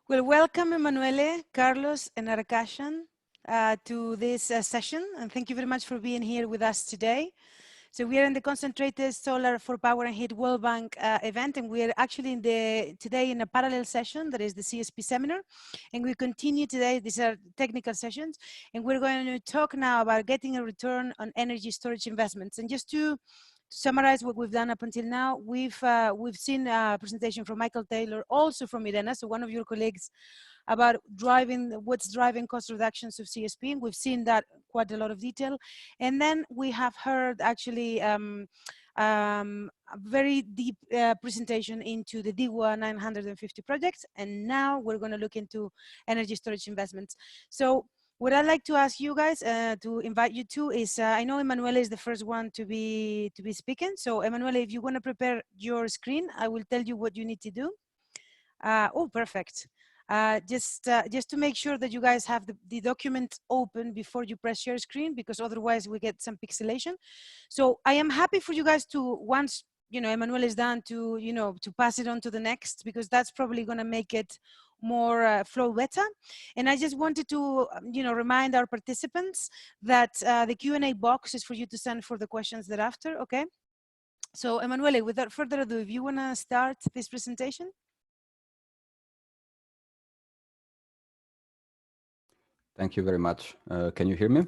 Well, welcome, Emanuele, Carlos, and Arakashan to this session, and thank you very much for being here with us today. So we are in the Concentrated Solar for Power and Heat World Bank event, and we are actually today in a parallel session that is the CSP seminar, and we continue today. These are technical sessions, and we're going to talk now about getting a return on energy storage investments. And just to summarize what we've done up until now, we've seen a presentation from Michael Taylor, also from Irena, so one of your colleagues, about what's driving cost reductions of CSP, and we've seen that quite a lot of detail. And then we have heard actually a very deep presentation into the DAY 950 projects, and now we're going to look into energy storage investments. So what I'd like to ask you guys to invite you to is, I know Emanuele is the first one to be speaking. So Emanuele, if you want to prepare your screen, I will tell you what you need to do. Oh, perfect. Just to make sure that you guys have the document open before you press share screen, because otherwise we get some pixelation. So I am happy for you guys to, once Emanuele is done, to to pass it on to the next, because that's probably going to make it more flow better. And I just wanted to remind our participants that the Q&A box is for you to send for the questions thereafter. Okay, so Emanuele, without further ado, if you want to start this presentation. Thank you very much. Can you hear me?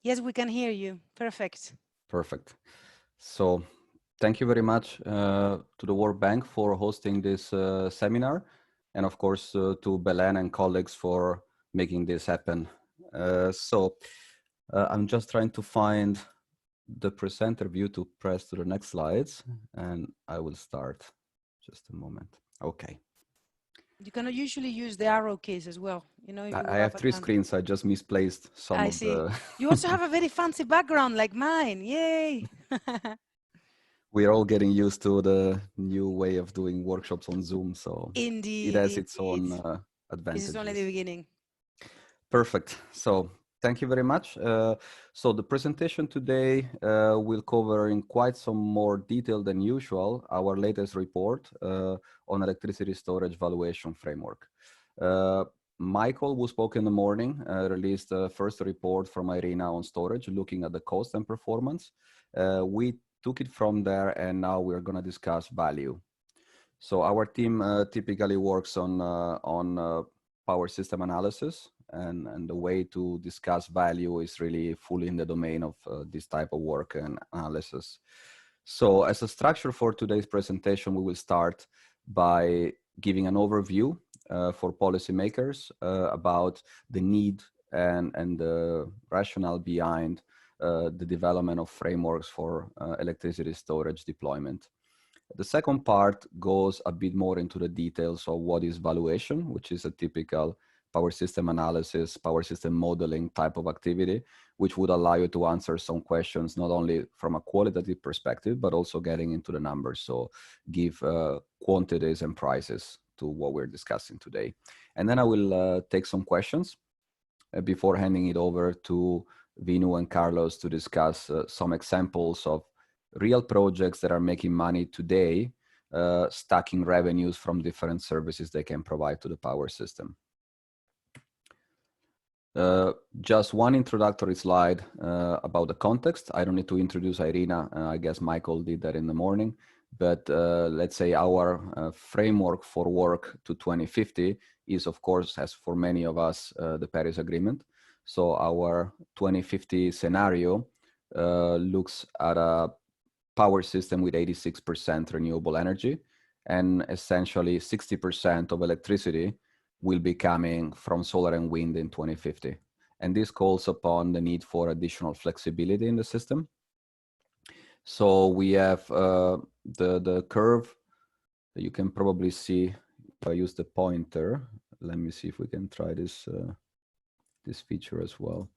Yes, we can hear you. Perfect. Perfect. So thank you very much to the World Bank for hosting this seminar, and of course to Belen and colleagues for making this happen. I'm just trying to find the presenter view to press to the next slides, and I will start. Just a moment. Okay. You can usually use the arrow keys as well. I have three screens. I just misplaced some of the... You also have a very fancy background like mine. Yay! We are all getting used to the new way of doing workshops on Zoom, so indeed, it has its own advantages. This is only the beginning. Perfect. So thank you very much. So the presentation today will cover in quite some more detail than usual our latest report on electricity storage valuation framework. Michael, who spoke in the morning, released the first report from Irina on storage, looking at the cost and performance. We took it from there, and now we're going to discuss value. So our team typically works on power system analysis, and the way to discuss value is really fully in the domain of this type of work and analysis. So as a structure for today's presentation, we will start by giving an overview for policymakers about the need and the rationale behind the development of frameworks for electricity storage deployment. The second part goes a bit more into the details of what is valuation, which is a typical power system analysis, power system modeling type of activity, which would allow you to answer some questions, not only from a qualitative perspective, but also getting into the numbers. So give quantities and prices to what we're discussing today. And then I will take some questions before handing it over to Vinu and Carlos to discuss some examples of real projects that are making money today, stacking revenues from different services they can provide to the power system. Just one introductory slide about the context. I don't need to introduce Irina. I guess Michael did that in the morning. But let's say our framework for work to 2050 is, of course, as for many of us, the Paris Agreement. So our 2050 scenario looks at a power system with 86% renewable energy, and essentially 60% of electricity will be coming from solar and wind in 2050. And this calls upon the need for additional flexibility in the system. So we have the curve that you can probably see if I use the pointer. Let me see if we can try this, this feature as well.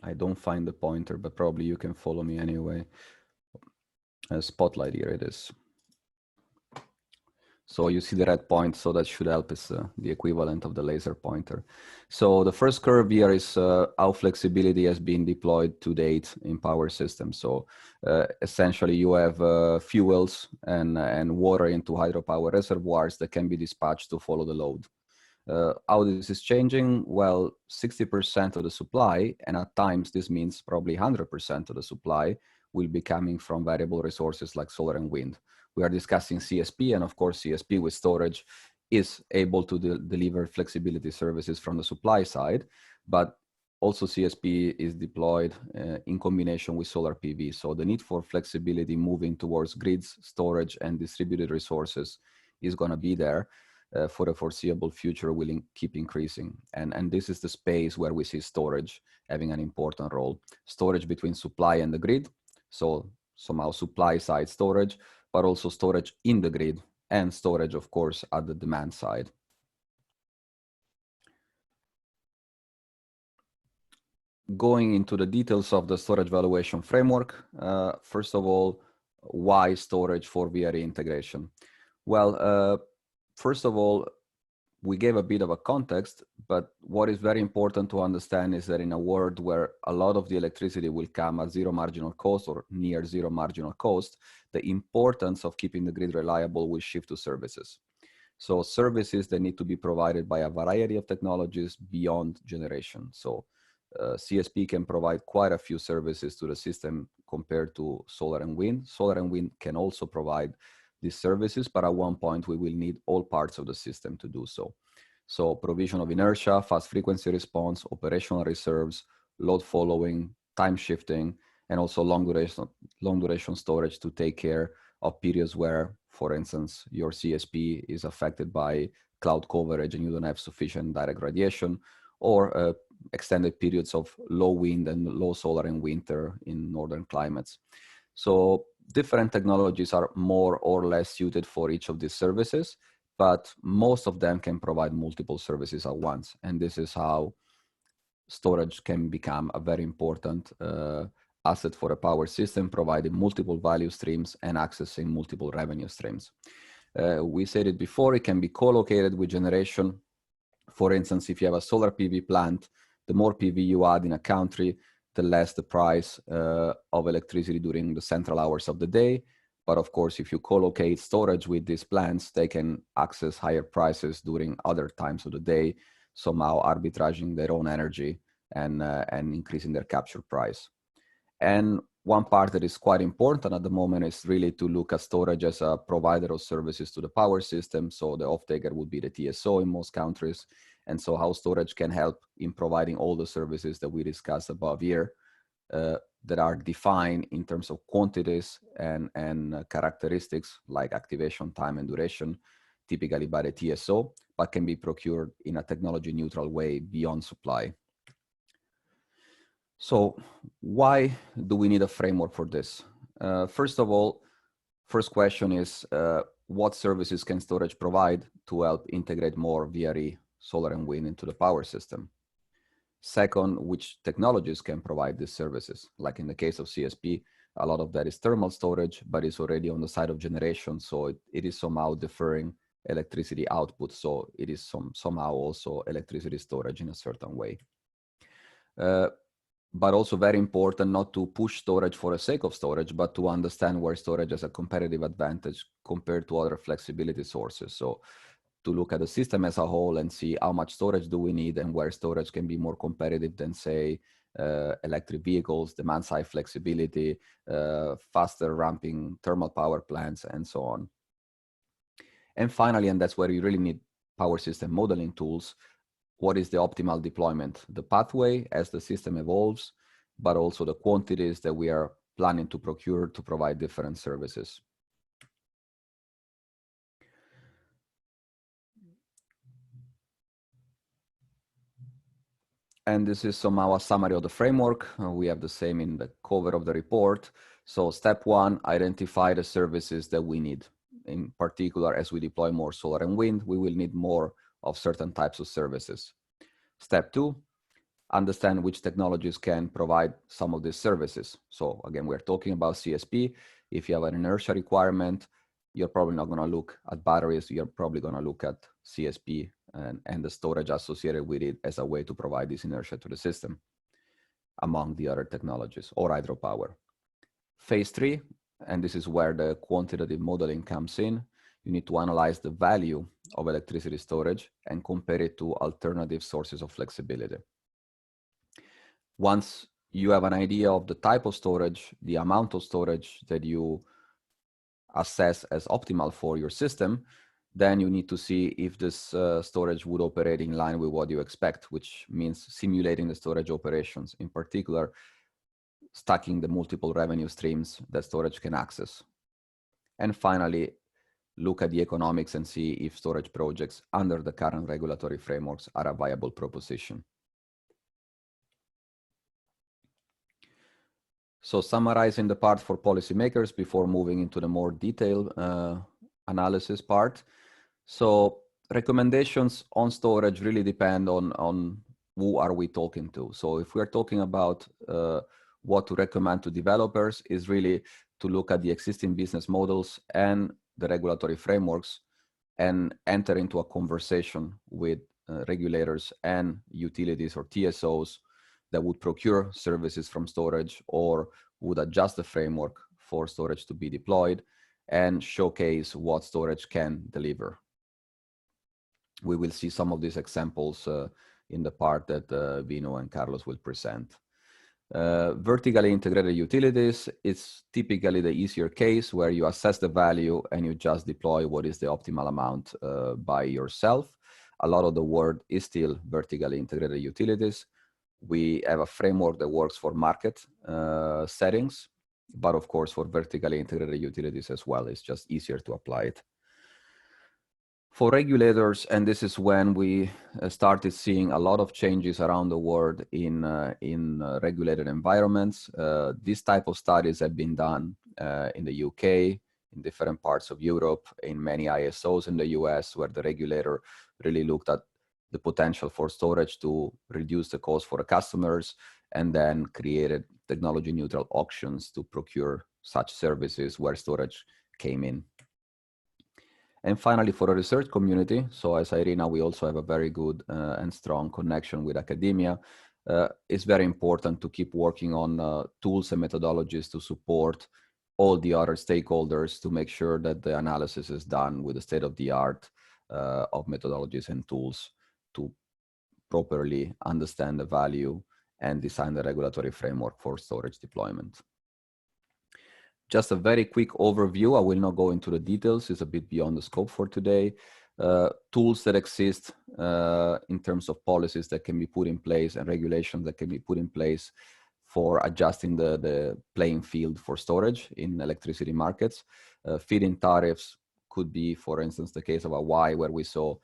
I don't find the pointer, but probably you can follow me anyway. Spotlight, here it is. So you see the red point, so that should help is the equivalent of the laser pointer. So the first curve here is how flexibility has been deployed to date in power systems. So essentially you have fuels and water into hydropower reservoirs that can be dispatched to follow the load. How this is changing? Well, 60% of the supply, and at times this means probably 100% of the supply, will be coming from variable resources like solar and wind. We are discussing CSP, and of course CSP with storage is able to deliver flexibility services from the supply side, but also CSP is deployed in combination with solar PV. So the need for flexibility moving towards grids, storage, and distributed resources is going to be there. For the foreseeable future will keep increasing. And this is the space where we see storage having an important role. Storage between supply and the grid, so somehow supply side storage, but also storage in the grid and storage, of course, at the demand side. Going into the details of the storage valuation framework, first of all, why storage for VRE integration? Well, first of all, we gave a bit of a context, but what is very important to understand is that in a world where a lot of the electricity will come at zero marginal cost or near zero marginal cost, the importance of keeping the grid reliable will shift to services. So services that need to be provided by a variety of technologies beyond generation. So CSP can provide quite a few services to the system compared to solar and wind. Solar and wind can also provide these services, but at one point we will need all parts of the system to do so. So provision of inertia, fast frequency response, operational reserves, load following, time shifting, and also long duration storage to take care of periods where, for instance, your CSP is affected by cloud coverage and you don't have sufficient direct radiation, or extended periods of low wind and low solar in winter in northern climates. So different technologies are more or less suited for each of these services, but most of them can provide multiple services at once. And this is how storage can become a very important asset for a power system, providing multiple value streams and accessing multiple revenue streams. We said it before, it can be co-located with generation. For instance, if you have a solar PV plant, the more PV you add in a country, the less the price of electricity during the central hours of the day. But of course, if you co-locate storage with these plants, they can access higher prices during other times of the day, somehow arbitraging their own energy and increasing their capture price. And one part that is quite important at the moment is really to look at storage as a provider of services to the power system. So the off-taker would be the TSO in most countries. And so how storage can help in providing all the services that we discussed above here that are defined in terms of quantities and characteristics like activation time and duration, typically by the TSO, but can be procured in a technology neutral way beyond supply. So why do we need a framework for this? First of all, first question is, what services can storage provide to help integrate more VRE, solar and wind into the power system? Second, which technologies can provide these services? Like in the case of CSP, a lot of that is thermal storage, but it's already on the side of generation. So it is somehow deferring electricity output. So it is somehow also electricity storage in a certain way. But also very important not to push storage for the sake of storage, but to understand where storage has a competitive advantage compared to other flexibility sources. So to look at the system as a whole and see how much storage do we need and where storage can be more competitive than, say, electric vehicles, demand side flexibility, faster ramping thermal power plants, and so on. And finally, and that's where you really need power system modeling tools, what is the optimal deployment, the pathway as the system evolves, but also the quantities that we are planning to procure to provide different services. And this is somehow a summary of the framework. We have the same in the cover of the report. So step one, identify the services that we need. In particular, as we deploy more solar and wind, we will need more of certain types of services. Step two, understand which technologies can provide some of these services. So again, we're talking about CSP. If you have an inertia requirement, you're probably not going to look at batteries. You're probably going to look at CSP and the storage associated with it as a way to provide this inertia to the system, among the other technologies, or hydropower. Phase 3, and this is where the quantitative modeling comes in. You need to analyze the value of electricity storage and compare it to alternative sources of flexibility. Once you have an idea of the type of storage, the amount of storage that you assess as optimal for your system, then you need to see if this storage would operate in line with what you expect, which means simulating the storage operations, in particular, stacking the multiple revenue streams that storage can access. And finally, look at the economics and see if storage projects under the current regulatory frameworks are a viable proposition. So summarizing the part for policymakers before moving into the more detailed analysis part. So recommendations on storage really depend on who are we talking to. So if we're talking about what to recommend to developers, is really to look at the existing business models and the regulatory frameworks and enter into a conversation with regulators and utilities or TSOs that would procure services from storage or would adjust the framework for storage to be deployed and showcase what storage can deliver. We will see some of these examples in the part that Vino and Carlos will present. Vertically integrated utilities is typically the easier case where you assess the value and you just deploy what is the optimal amount by yourself. A lot of the world is still vertically integrated utilities. We have a framework that works for market settings, but of course for vertically integrated utilities as well, it's just easier to apply it. For regulators, and this is when we started seeing a lot of changes around the world in regulated environments. These type of studies have been done in the UK, in different parts of Europe, in many ISOs in the US, where the regulator really looked at the potential for storage to reduce the cost for the customers, and then created technology neutral auctions to procure such services where storage came in. And finally, for the research community, so as IRENA, we also have a very good and strong connection with academia. It's very important to keep working on tools and methodologies to support all the other stakeholders to make sure that the analysis is done with the state of the art of methodologies and tools to properly understand the value and design the regulatory framework for storage deployment. Just a very quick overview. I will not go into the details. It's a bit beyond the scope for today. Tools that exist in terms of policies that can be put in place and regulations that can be put in place for adjusting the playing field for storage in electricity markets. Feed-in tariffs could be, for instance, the case of Hawaii, where we saw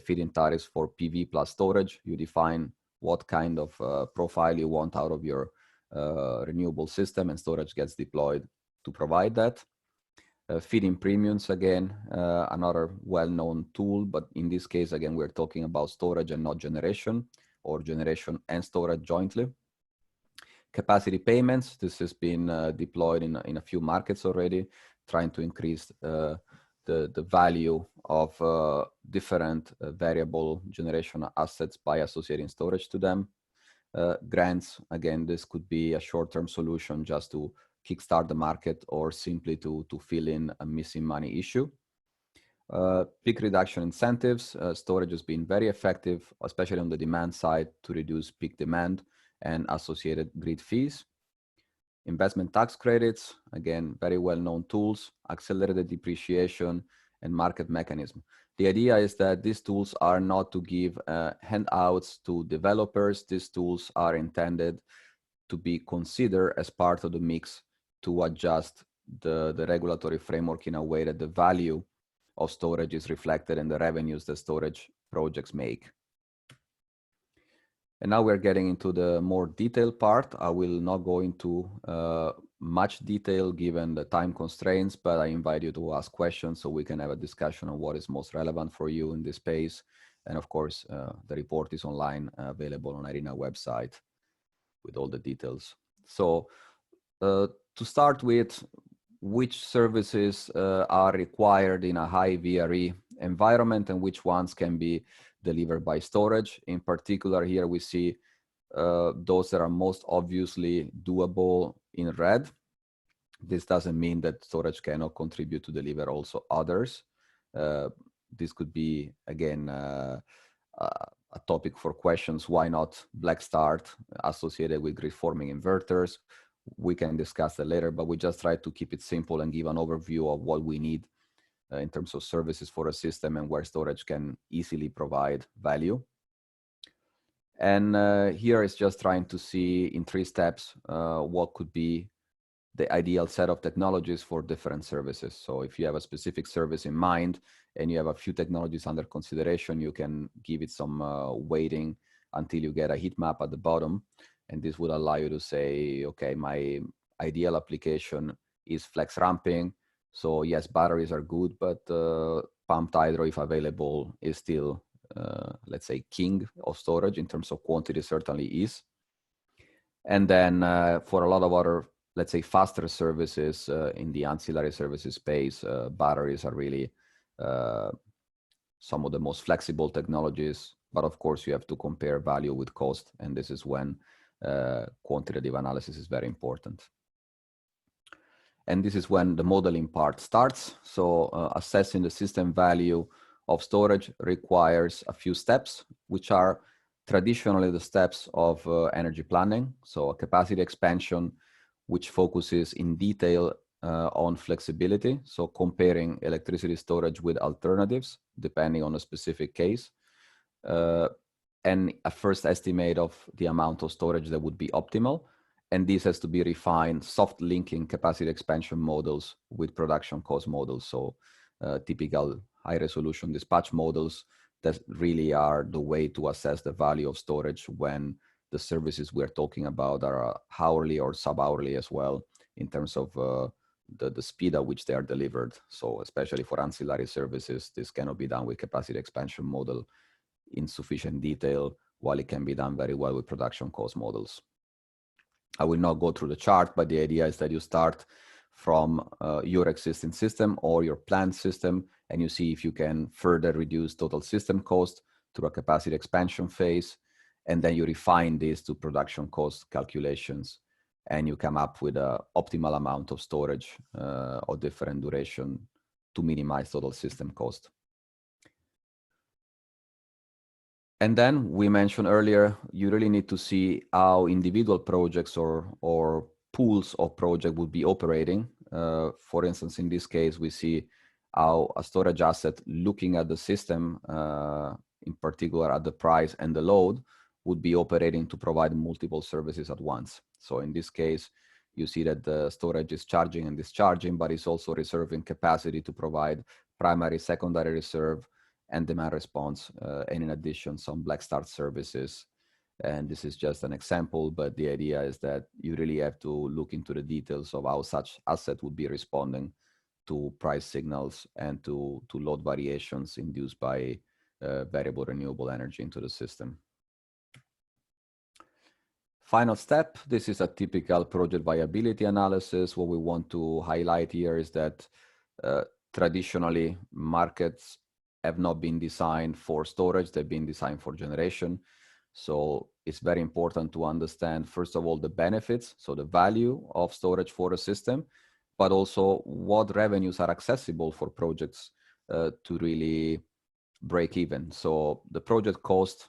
feed-in tariffs for PV plus storage. You define what kind of profile you want out of your renewable system, and storage gets deployed to provide that. Feed-in premiums, again, another well-known tool, but in this case, again, we're talking about storage and not generation, or generation and storage jointly. Capacity payments, this has been deployed in a few markets already, trying to increase the value of different variable generation assets by associating storage to them. Grants, again, this could be a short-term solution just to kickstart the market or simply to fill in a missing money issue. Peak reduction incentives, storage has been very effective, especially on the demand side, to reduce peak demand and associated grid fees. Investment tax credits, again, very well-known tools, accelerated depreciation, and market mechanism. The idea is that these tools are not to give handouts to developers. These tools are intended to be considered as part of the mix to adjust the regulatory framework in a way that the value of storage is reflected in the revenues that storage projects make. And now we're getting into the more detailed part. I will not go into much detail given the time constraints, but I invite you to ask questions so we can have a discussion on what is most relevant for you in this space. And of course, the report is online, available on IRENA website with all the details. So to start with, which services are required in a high VRE environment and which ones can be delivered by storage. In particular, here we see those that are most obviously doable in red. This doesn't mean that storage cannot contribute to deliver also others. This could be, again, a topic for questions. Why not black start associated with grid forming inverters? We can discuss that later, but we just try to keep it simple and give an overview of what we need in terms of services for a system and where storage can easily provide value. And here is just trying to see in 3 steps what could be the ideal set of technologies for different services. So if you have a specific service in mind and you have a few technologies under consideration, you can give it some weighting until you get a heat map at the bottom. And this would allow you to say, okay, my ideal application is flex ramping. So yes, batteries are good, but pumped hydro, if available, is still, let's say, king of storage in terms of quantity, certainly is. And then for a lot of other, let's say, faster services in the ancillary services space, batteries are really some of the most flexible technologies. But of course, you have to compare value with cost. And this is when quantitative analysis is very important. And this is when the modeling part starts. So assessing the system value of storage requires a few steps, which are traditionally the steps of energy planning. So a capacity expansion, which focuses in detail on flexibility. So comparing electricity storage with alternatives, depending on a specific case. And a first estimate of the amount of storage that would be optimal. And this has to be refined, soft linking capacity expansion models with production cost models. So typical high resolution dispatch models that really are the way to assess the value of storage when the services we're talking about are hourly or sub-hourly as well in terms of the speed at which they are delivered. So especially for ancillary services, this cannot be done with capacity expansion model in sufficient detail, while it can be done very well with production cost models. I will not go through the chart, but the idea is that you start from your existing system or your planned system, and you see if you can further reduce total system cost through a capacity expansion phase, and then you refine this to production cost calculations, and you come up with an optimal amount of storage or different duration to minimize total system cost. And then we mentioned earlier, you really need to see how individual projects or pools of project would be operating. For instance, in this case, we see how a storage asset looking at the system, in particular at the price and the load, would be operating to provide multiple services at once. So in this case, you see that the storage is charging and discharging, but it's also reserving capacity to provide primary, secondary reserve, and demand response, and in addition, some black start services. And this is just an example, but the idea is that you really have to look into the details of how such asset would be responding to price signals and to load variations induced by variable renewable energy into the system. Final step, this is a typical project viability analysis. What we want to highlight here is that traditionally markets have not been designed for storage, they've been designed for generation. So it's very important to understand, first of all, the benefits, so the value of storage for a system, but also what revenues are accessible for projects to really break even. So the project cost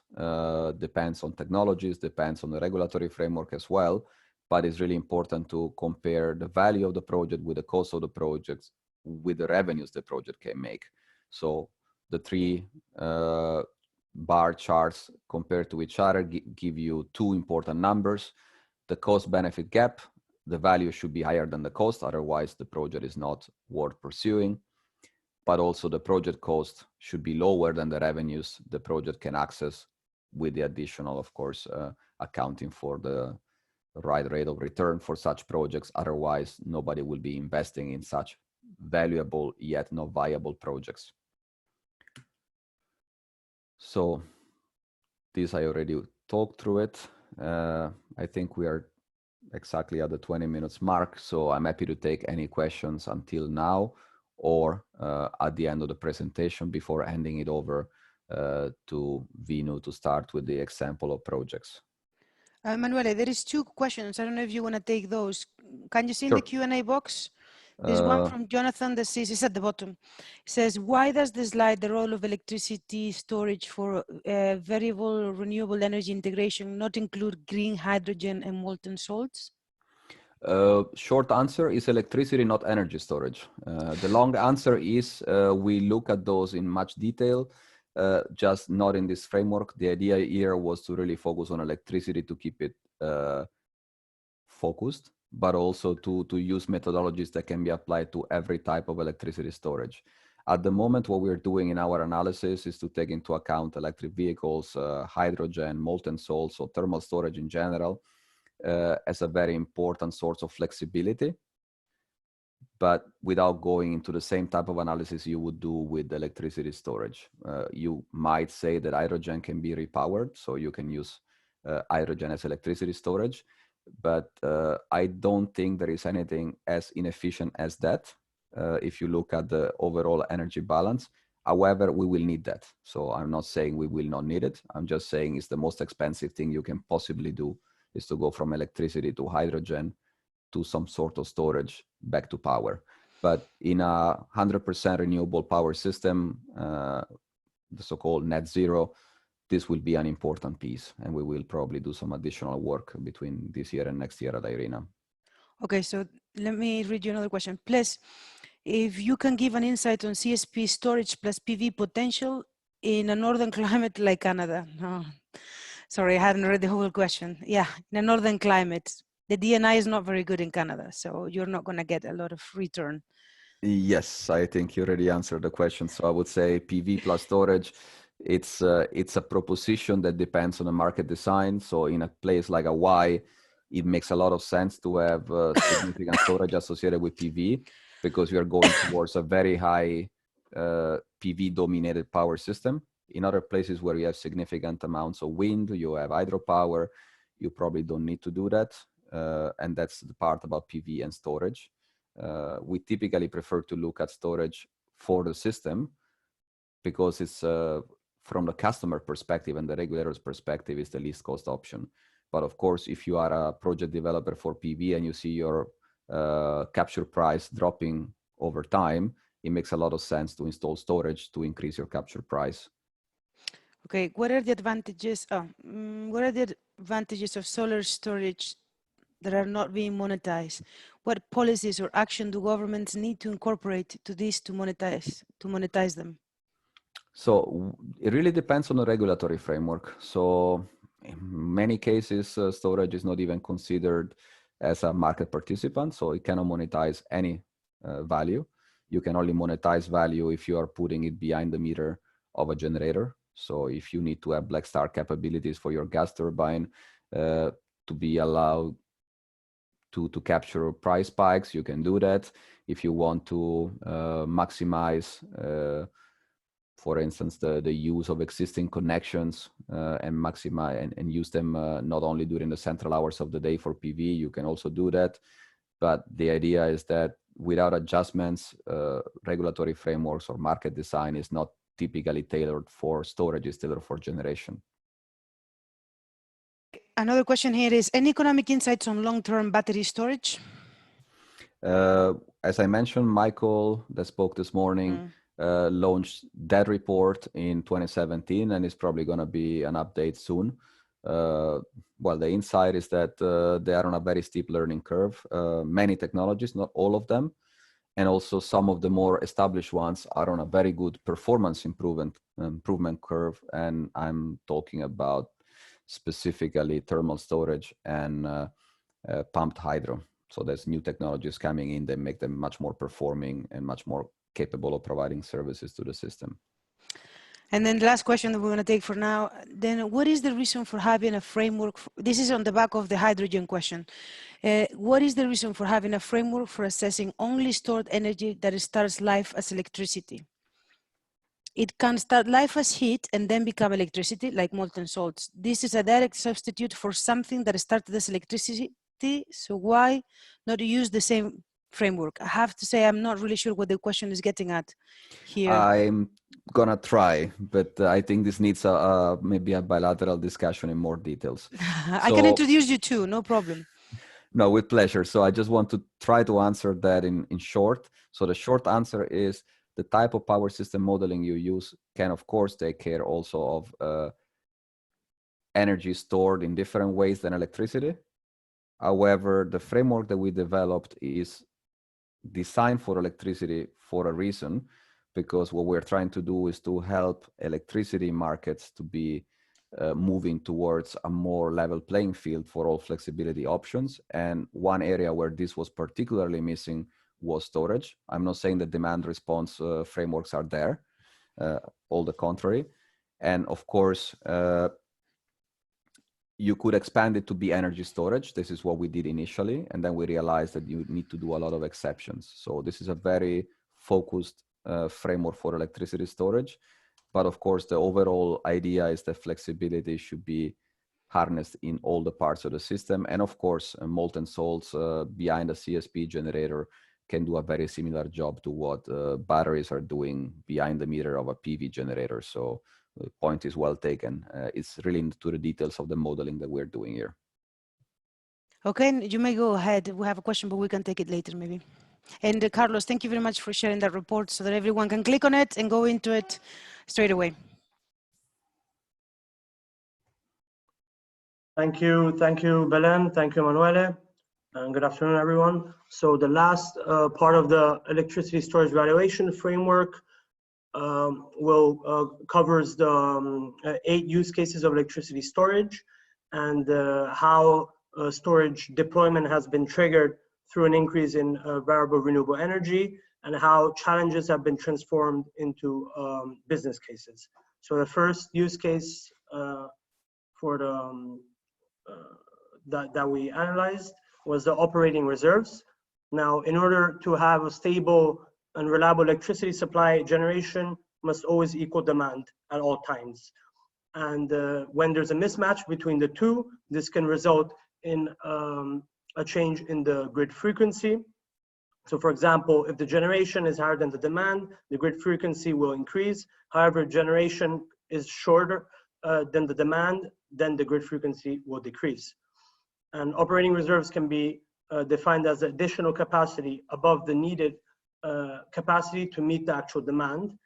depends on technologies, depends on the regulatory framework as well, but it's really important to compare the value of the project with the cost of the project with the revenues the project can make. So the 3 bar charts compared to each other give you 2 important numbers. The cost benefit gap, the value should be higher than the cost, otherwise the project is not worth pursuing. But also the project cost should be lower than the revenues the project can access, with the additional, of course, accounting for the right rate of return for such projects. Otherwise, nobody will be investing in such valuable yet not viable projects. So this I already talked through it. I think we are exactly at the 20 minutes mark. So I'm happy to take any questions until now or at the end of the presentation before handing it over to Vinu to start with the example of projects. Manuele, there is 2 questions. I don't know if you want to take those. Can you see in Sure. the Q&A box? There's one from Jonathan that says, it's at the bottom. It says, why does the slide, the role of electricity storage for variable renewable energy integration, not include green hydrogen and molten salts? Short answer is electricity, not energy storage. The long answer is we look at those in much detail, just not in this framework. The idea here was to really focus on electricity to keep it focused, but also to use methodologies that can be applied to every type of electricity storage. At the moment, what we're doing in our analysis is to take into account electric vehicles, hydrogen, molten salts, or thermal storage in general, as a very important source of flexibility, but without going into the same type of analysis you would do with electricity storage. You might say that hydrogen can be repowered, so you can use hydrogen as electricity storage, but I don't think there is anything as inefficient as that if you look at the overall energy balance. However, we will need that. So I'm not saying we will not need it. I'm just saying it's the most expensive thing you can possibly do is to go from electricity to hydrogen to some sort of storage back to power. But in a 100% renewable power system, the so-called net zero, this will be an important piece, and we will probably do some additional work between this year and next year at IRENA. Okay, so let me read you another question. Please, if you can give an insight on CSP storage plus PV potential in a northern climate like Canada. No, sorry, I hadn't read the whole question. Yeah, in a northern climate, the DNI is not very good in Canada, so you're not going to get a lot of return. Yes, I think you already answered the question. So I would say PV plus storage, it's a proposition that depends on the market design. So in a place like Hawaii, it makes a lot of sense to have significant storage associated with PV because we are going towards a very high PV dominated power system. In other places where you have significant amounts of wind, you have hydropower, you probably don't need to do that. And that's the part about PV and storage. We typically prefer to look at storage for the system because it's from the customer perspective and the regulator's perspective is the least cost option. But of course, if you are a project developer for PV and you see your capture price dropping over time, it makes a lot of sense to install storage to increase your capture price. Okay, what are the advantages? What are the advantages of solar storage that are not being monetized? What policies or action do governments need to incorporate to this to monetize them? So it really depends on the regulatory framework. So in many cases, storage is not even considered as a market participant, so it cannot monetize any value. You can only monetize value if you are putting it behind the meter of a generator. So if you need to have black start capabilities for your gas turbine to be allowed to capture price spikes, you can do that. If you want to maximize for instance, the use of existing connections and maximize and use them not only during the central hours of the day for PV, you can also do that. But the idea is that without adjustments, regulatory frameworks or market design is not typically tailored for storage, it's tailored for generation. Another question here is, any economic insights on long-term battery storage? As I mentioned, Michael that spoke this morning launched that report in 2017, and it's probably going to be an update soon. Well, the insight is that they are on a very steep learning curve. Many technologies, not all of them, and also some of the more established ones are on a very good performance improvement curve. And I'm talking about specifically thermal storage and pumped hydro. So there's new technologies coming in that make them much more performing and much more capable of providing services to the system. And then the last question that we're going to take for now, then what is the reason for having a framework? This is on the back of the hydrogen question. What is the reason for having a framework for assessing only stored energy that starts life as electricity? It can start life as heat and then become electricity, like molten salts. This is a direct substitute for something that started as electricity electricity, so why not use the same framework? I have to say I'm not really sure what the question is getting at here. I'm gonna try, but I think this needs maybe a bilateral discussion in more details. I can introduce you too, no problem. No, with pleasure. So I just want to try to answer that in short. So the short answer is the type of power system modeling you use can, of course, take care also of energy stored in different ways than electricity. However, the framework that we developed is designed for electricity for a reason, because what we're trying to do is to help electricity markets to be moving towards a more level playing field for all flexibility options. And one area where this was particularly missing was storage. I'm not saying that demand response frameworks are there, all the contrary. And of course, you could expand it to be energy storage. This is what we did initially. And then we realized that you need to do a lot of exceptions. So this is a very focused framework for electricity storage. But of course, the overall idea is that flexibility should be harnessed in all the parts of the system. And of course, molten salts behind a CSP generator can do a very similar job to what batteries are doing behind the meter of a PV generator. So the point is well taken. It's really into the details of the modeling that we're doing here. Okay, you may go ahead. We have a question, but we can take it later maybe. And Carlos, thank you very much for sharing that report so that everyone can click on it and go into it straight away. Thank you, Belen. Thank you, Emanuele. And good afternoon, everyone. So the last part of the electricity storage valuation framework covers the 8 use cases of electricity storage and how storage deployment has been triggered through an increase in variable renewable energy, and how challenges have been transformed into business cases. So the first use case for the that we analyzed was the operating reserves. Now, in order to have a stable and reliable electricity supply, generation must always equal demand at all times. And when there's a mismatch between the two, this can result in a change in the grid frequency. So for example, if the generation is higher than the demand, the grid frequency will increase. However, generation is shorter than the demand, then the grid frequency will decrease. And operating reserves can be defined as additional capacity above the needed capacity to meet the actual demand,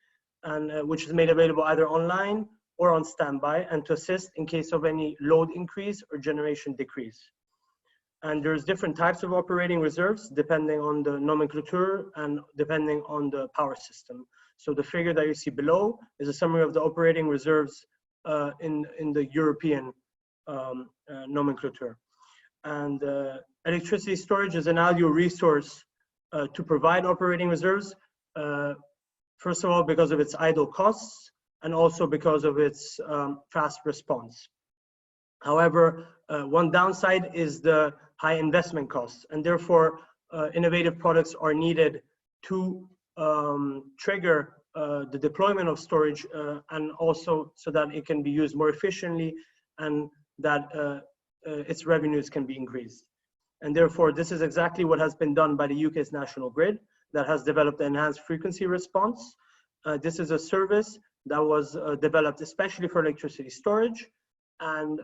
and which is made available either online or on standby, and to assist in case of any load increase or generation decrease. And there's different types of operating reserves depending on the nomenclature and depending on the power system. So the figure that you see below is a summary of the operating reserves in the European nomenclature. And electricity storage is an ideal resource to provide operating reserves, first of all, because of its idle costs, and also because of its fast response. However, one downside is the high investment costs, and therefore innovative products are needed to trigger the deployment of storage, and also so that it can be used more efficiently and that its revenues can be increased. And therefore, this is exactly what has been done by the UK's National Grid, that has developed the enhanced frequency response. This is a service that was developed especially for electricity storage, and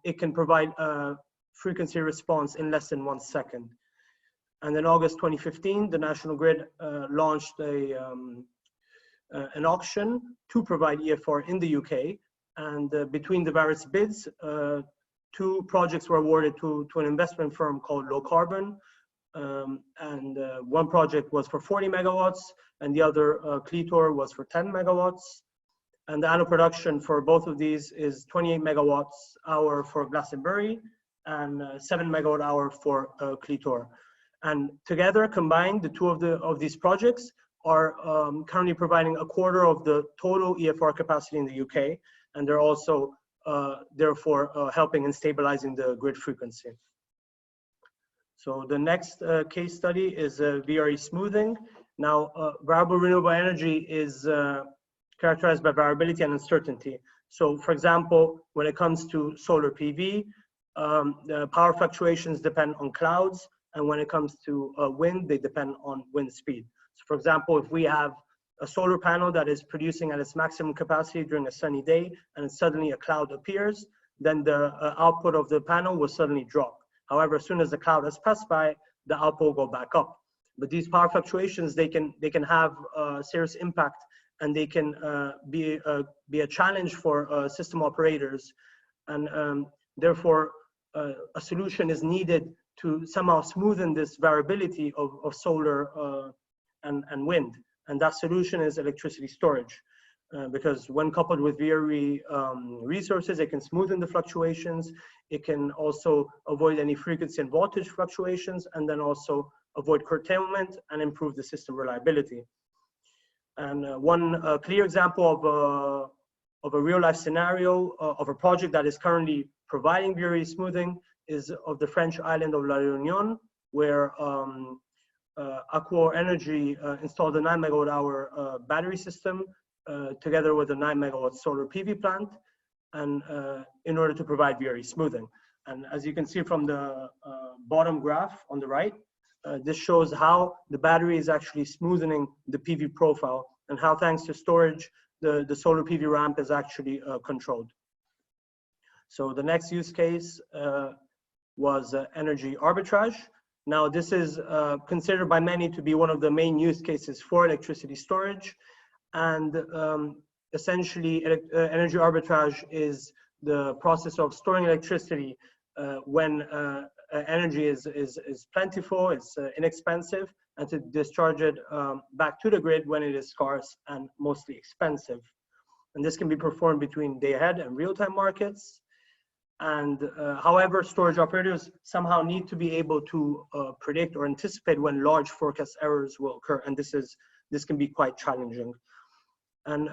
it can provide a frequency response in less than 1 second. And in August 2015, the National Grid launched an auction to provide EFR in the UK. And between the various bids, 2 projects were awarded to an investment firm called Low Carbon. And one project was for 40 megawatts, and the other, Clitor, was for 10 megawatts. And the annual production for both of these is 28 megawatts hour for Glastonbury and 7 megawatt hour for Clitor. And together, combined, the 2 of these projects are currently providing a quarter of the total EFR capacity in the UK, and they're also therefore helping in stabilizing the grid frequency. So the next case study is VRE smoothing. Now, variable renewable energy is characterized by variability and uncertainty. So for example, when it comes to solar PV, The power fluctuations depend on clouds, and when it comes to wind, they depend on wind speed. So for example, if we have a solar panel that is producing at its maximum capacity during a sunny day, and suddenly a cloud appears, then the output of the panel will suddenly drop. However, as soon as the cloud has passed by, the output will go back up. But these power fluctuations, they can have serious impact, and they can be a challenge for system operators, and therefore a solution is needed to somehow smoothen this variability of solar and wind. And that solution is electricity storage, because when coupled with VRE resources, it can smoothen the fluctuations. It can also avoid any frequency and voltage fluctuations, and then also avoid curtailment and improve the system reliability. And one clear example of a real life scenario of a project that is currently providing VRE smoothing is of the French island of La Réunion, where Accor Energy installed a 9 megawatt-hour battery system together with a 9 megawatt solar PV plant, and in order to provide VRE smoothing. And as you can see from the bottom graph on the right, this shows how the battery is actually smoothing the PV profile, and how, thanks to storage, the solar PV ramp is actually controlled. So the next use case was energy arbitrage. Now, this is considered by many to be one of the main use cases for electricity storage. And essentially, energy arbitrage is the process of storing electricity when energy is plentiful, it's inexpensive, and to discharge it back to the grid when it is scarce and mostly expensive. And this can be performed between day-ahead and real-time markets. And however, storage operators somehow need to be able to predict or anticipate when large forecast errors will occur, and this can be quite challenging. And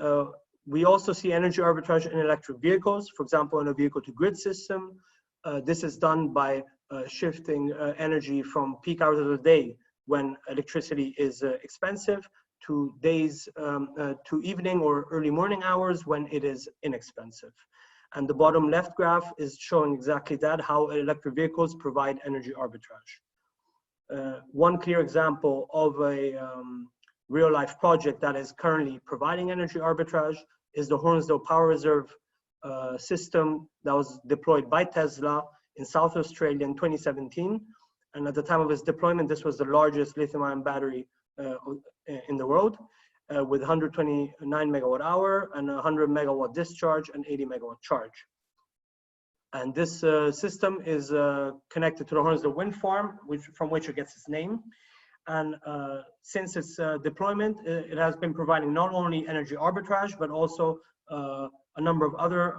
we also see energy arbitrage in electric vehicles, for example, in a vehicle-to-grid system. This is done by shifting energy from peak hours of the day when electricity is expensive to days to evening or early morning hours when it is inexpensive. And the bottom left graph is showing exactly that, how electric vehicles provide energy arbitrage. One clear example of a real life project that is currently providing energy arbitrage is the Hornsdale Power Reserve system that was deployed by Tesla in South Australia in 2017. And at the time of its deployment, this was the largest lithium-ion battery in the world, with 129 megawatt hour and 100 megawatt discharge and 80 megawatt charge. And this system is connected to the Hornsdale wind farm, from which it gets its name. And since its deployment, it has been providing not only energy arbitrage, but also a number of other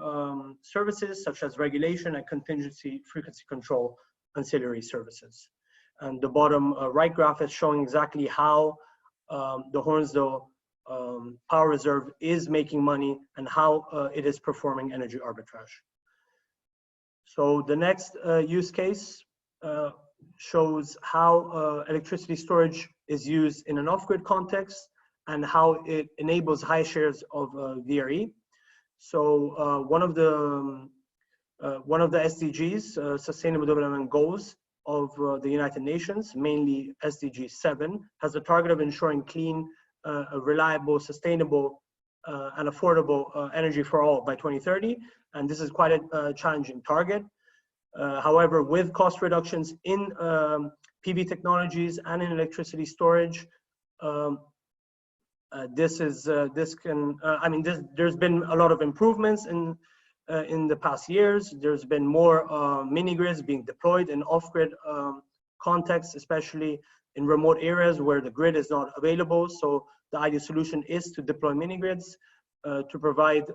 services, such as regulation and contingency frequency control ancillary services. And the bottom right graph is showing exactly how the Hornsdale Power Reserve is making money and how it is performing energy arbitrage. So the next use case shows how electricity storage is used in an off-grid context and how it enables high shares of VRE. So one of the SDGs, Sustainable Development Goals of the United Nations, mainly SDG 7, has the target of ensuring clean, reliable, sustainable, and affordable energy for all by 2030. And this is quite a challenging target. However, with cost reductions in PV technologies and in electricity storage, there's been a lot of improvements in the past years. There's been more mini grids being deployed in off-grid contexts, especially in remote areas where the grid is not available. So the ideal solution is to deploy mini grids to provide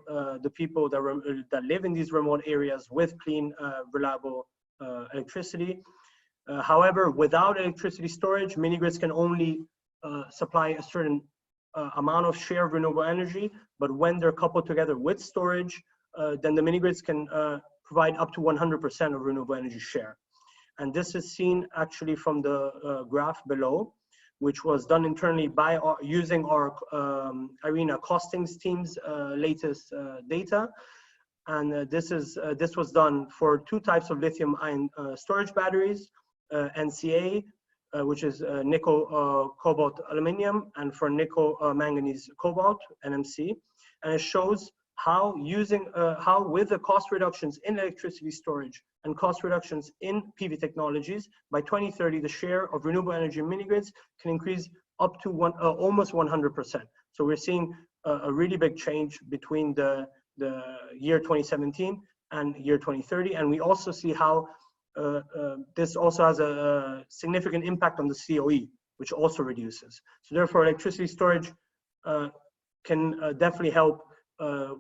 the people that live in these remote areas with clean, reliable electricity. However, without electricity storage, mini grids can only supply a certain amount of share of renewable energy, but when they're coupled together with storage, then the mini grids can provide up to 100% of renewable energy share. And this is seen actually from the graph below, which was done internally by using our IRENA costings team's latest data. And this was done for two types of lithium-ion storage batteries, NCA, which is nickel, cobalt, aluminium, and for nickel, manganese, cobalt, NMC. And it shows how with the cost reductions in electricity storage and cost reductions in PV technologies, by 2030, the share of renewable energy in mini-grids can increase up to almost 100%. So we're seeing a really big change between the year 2017 and year 2030. And we also see how this also has a significant impact on the COE, which also reduces. So therefore, electricity storage can definitely help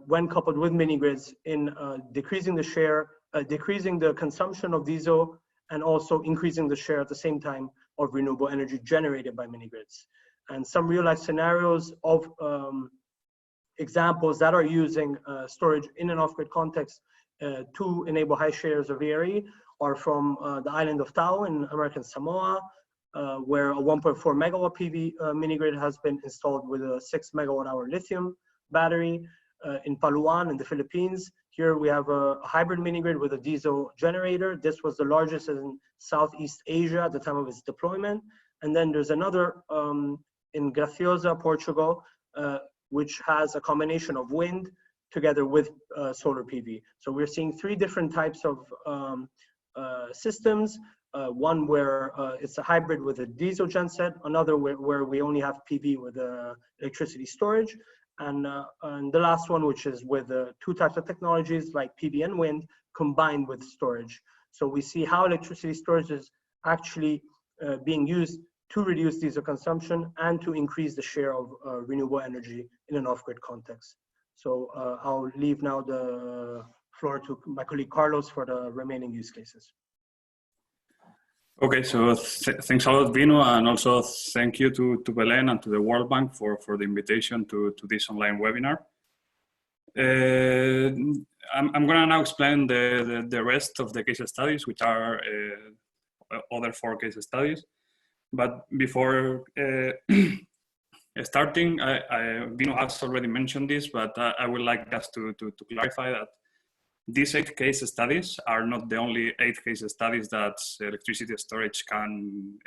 when coupled with mini-grids in decreasing the share, decreasing the consumption of diesel, and also increasing the share at the same time of renewable energy generated by mini-grids. And some real-life scenarios of examples that are using storage in an off-grid context to enable high shares of VRE are from the island of Tao in American Samoa, where a 1.4 megawatt PV mini-grid has been installed with a 6 megawatt hour lithium battery. In Palawan in the Philippines, here we have a hybrid mini-grid with a diesel generator. This was the largest in Southeast Asia at the time of its deployment. And then there's another in Graciosa, Portugal, which has a combination of wind together with solar PV. So we're seeing three different types of systems. One where it's a hybrid with a diesel genset, another where we only have PV with electricity storage, and the last one, which is with two types of technologies like PV and wind combined with storage. So we see how electricity storage is actually being used to reduce diesel consumption and to increase the share of renewable energy in an off-grid context. So I'll leave now the floor to my colleague Carlos for the remaining use cases. Okay, so thanks a lot, Vino, and also thank you to Belén and to the World Bank for the invitation to this online webinar. I'm going to now explain the rest of the case studies, which are other 4 case studies. But before starting, Vino has already mentioned this, but I would like just to clarify that these 8 case studies are not the only 8 case studies that electricity storage can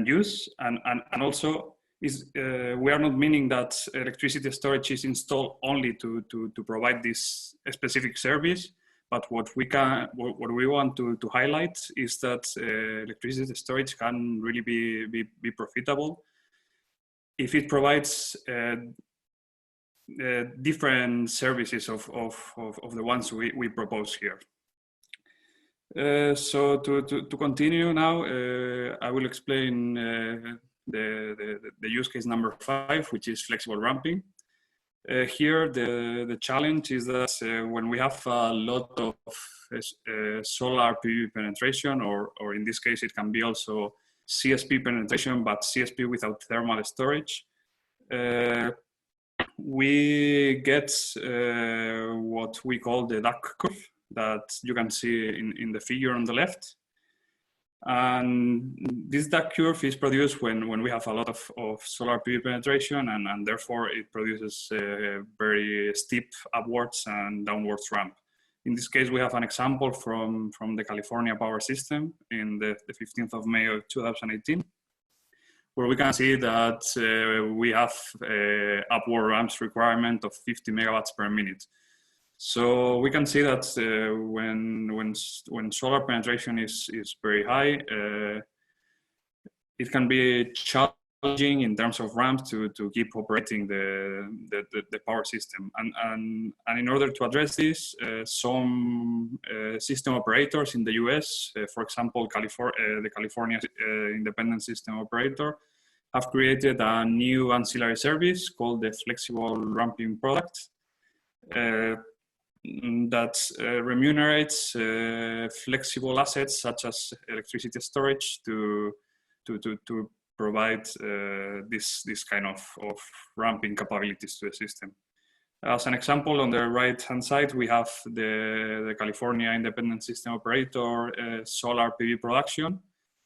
use, and also we are not meaning that electricity storage is installed only to provide this specific service, but what we want to highlight is that electricity storage can really be profitable if it provides different services of the ones we propose here. So to continue now, I will explain the use case number 5, which is flexible ramping. Here the challenge is that when we have a lot of solar PV penetration, or in this case it can be also CSP penetration, but CSP without thermal storage, we get what we call the duck curve that you can see in the figure on the left. And this duck curve is produced when we have a lot of solar PV penetration, and therefore it produces a very steep upwards and downwards ramp. In this case, we have an example from the California power system in the 15th of May of 2018. Where we can see that we have upward ramps requirement of 50 megawatts per minute. So we can see that when solar penetration is very high, it can be challenging in terms of ramps to keep operating the power system. And in order to address this, some system operators in the US, for example, the California Independent System Operator, have created a new ancillary service called the flexible ramping product that remunerates flexible assets such as electricity storage to provide this kind of ramping capabilities to the system. As an example, on the right-hand side, we have the California Independent System Operator solar PV production,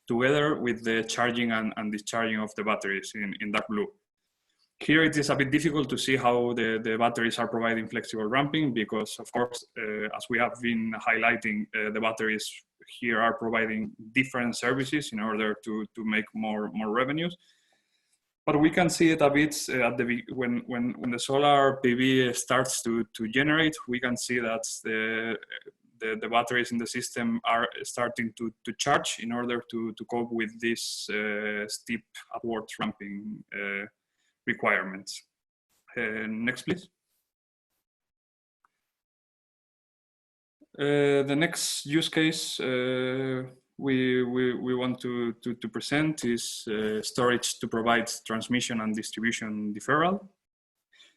together with the charging and discharging of the batteries in dark blue. Here it is a bit difficult to see how the batteries are providing flexible ramping because, of course, as we have been highlighting, the batteries here are providing different services in order to make more revenues. But we can see it a bit at when the solar PV starts to generate. We can see that the batteries in the system are starting to charge in order to cope with this steep upward ramping requirements. Next, please. The next use case we want to present is storage to provide transmission and distribution deferral.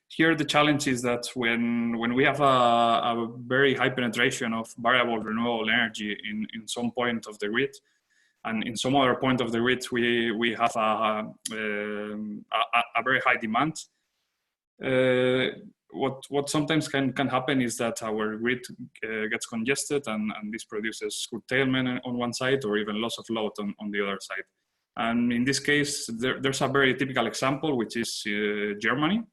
Here the challenge is that when we have a very high penetration of variable renewable energy in some point of the grid, and in some other point of the grid we have a very high demand, what sometimes can happen is that our grid gets congested and this produces curtailment on one side or even loss of load on the other side. And in this case, there's a very typical example, which is Germany.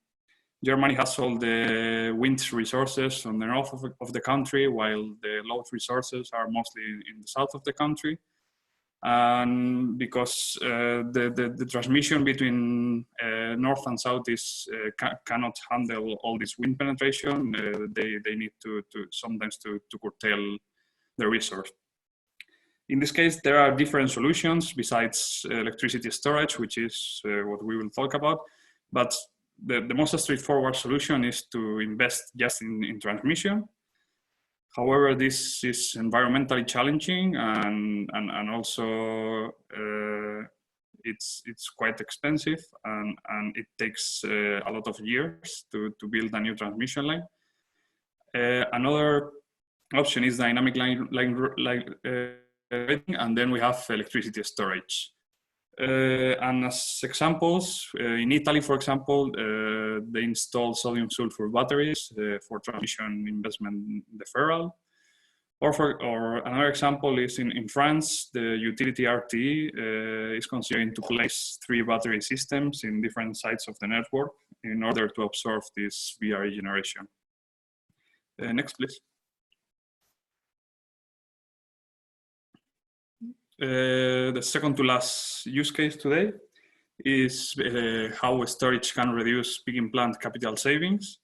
Germany has all the wind resources on the north of the country, while the load resources are mostly in the south of the country. And because the transmission between north and south is cannot handle all this wind penetration, they need to sometimes to curtail the resource. In this case, there are different solutions besides electricity storage, which is what we will talk about. But the most straightforward solution is to invest just in transmission. However, this is environmentally challenging and also it's quite expensive and it takes a lot of years to build a new transmission line. Another option is dynamic line rating, and then we have electricity storage. And as examples, in Italy, for example, they install sodium sulfur batteries for transmission investment deferral. Or another example is in France, the utility RTE is considering to place 3 battery systems in different sites of the network in order to absorb this VRE generation. Next, please. The second to last use case today is how storage can reduce peaking plant capital savings.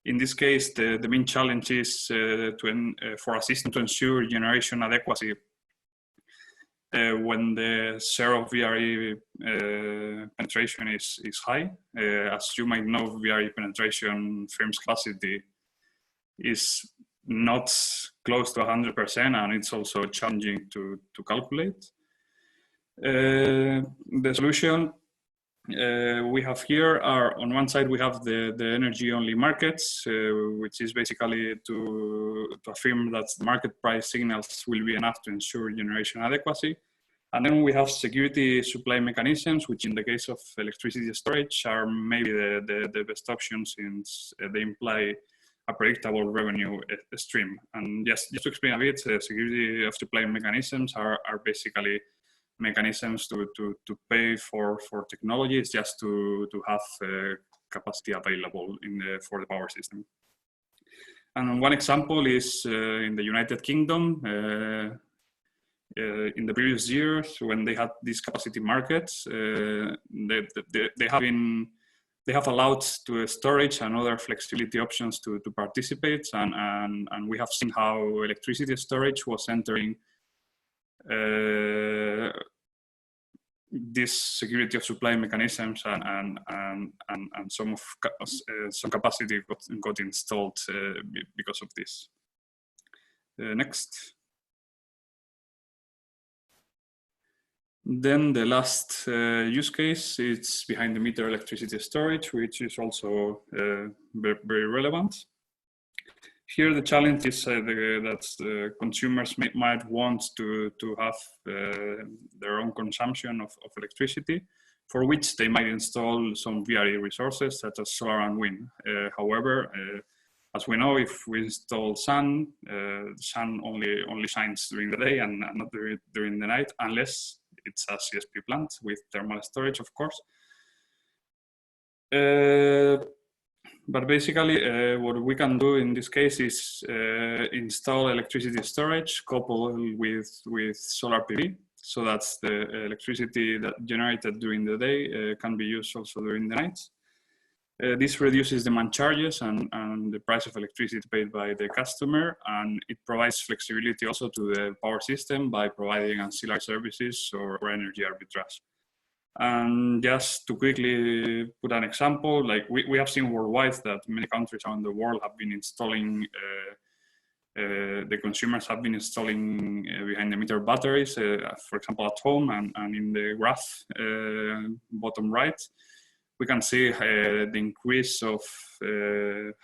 In this case, the main challenge is for a system to ensure generation adequacy when the share of VRE penetration is high. As you might know, VRE penetration firm's capacity is not close to 100%, and it's also challenging to calculate. The solution we have here are, on one side, we have the energy-only markets, which is basically to affirm that the market price signals will be enough to ensure generation adequacy. And then we have security supply mechanisms, which in the case of electricity storage are maybe the best option, since they imply a predictable revenue stream. And just to explain a bit, security of supply mechanisms are basically mechanisms to pay for technologies just to have capacity available for the power system. And one example is in the United Kingdom. In the previous years, when they had these capacity markets, they have allowed to storage and other flexibility options to participate, and we have seen how electricity storage was entering this security of supply mechanisms, and some capacity got installed because of this. Next. Then the last use case is behind the meter electricity storage, which is also very relevant. Here the challenge is that consumers might want to have their own consumption of electricity, for which they might install some VRE resources such as solar and wind. However, as we know, if we install sun, the sun only shines during the day and not during the night, unless it's a CSP plant with thermal storage, of course. But basically, what we can do in this case is install electricity storage coupled with solar PV. So that's the electricity that generated during the day can be used also during the night. This reduces demand charges and the price of electricity paid by the customer, and it provides flexibility also to the power system by providing ancillary services or energy arbitrage. And just to quickly put an example, like we have seen worldwide that many countries around the world have been installing, the consumers have been installing behind the meter batteries, for example, at home, and in the graph bottom right, we can see the increase of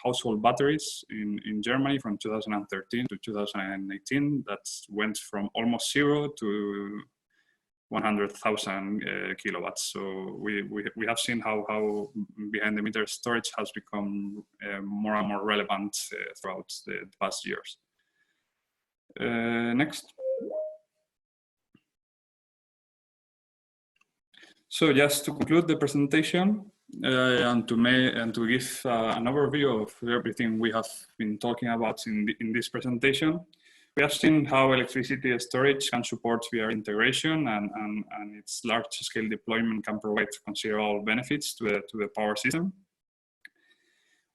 household batteries in Germany from 2013 to 2018. That went from almost 0 to 100,000 kilowatts. So we have seen how behind the meter storage has become more and more relevant throughout the past years. Next. So just to conclude the presentation and to give an overview of everything we have been talking about in this presentation, we have seen how electricity storage can support VR integration, and its large-scale deployment can provide considerable benefits to the power system.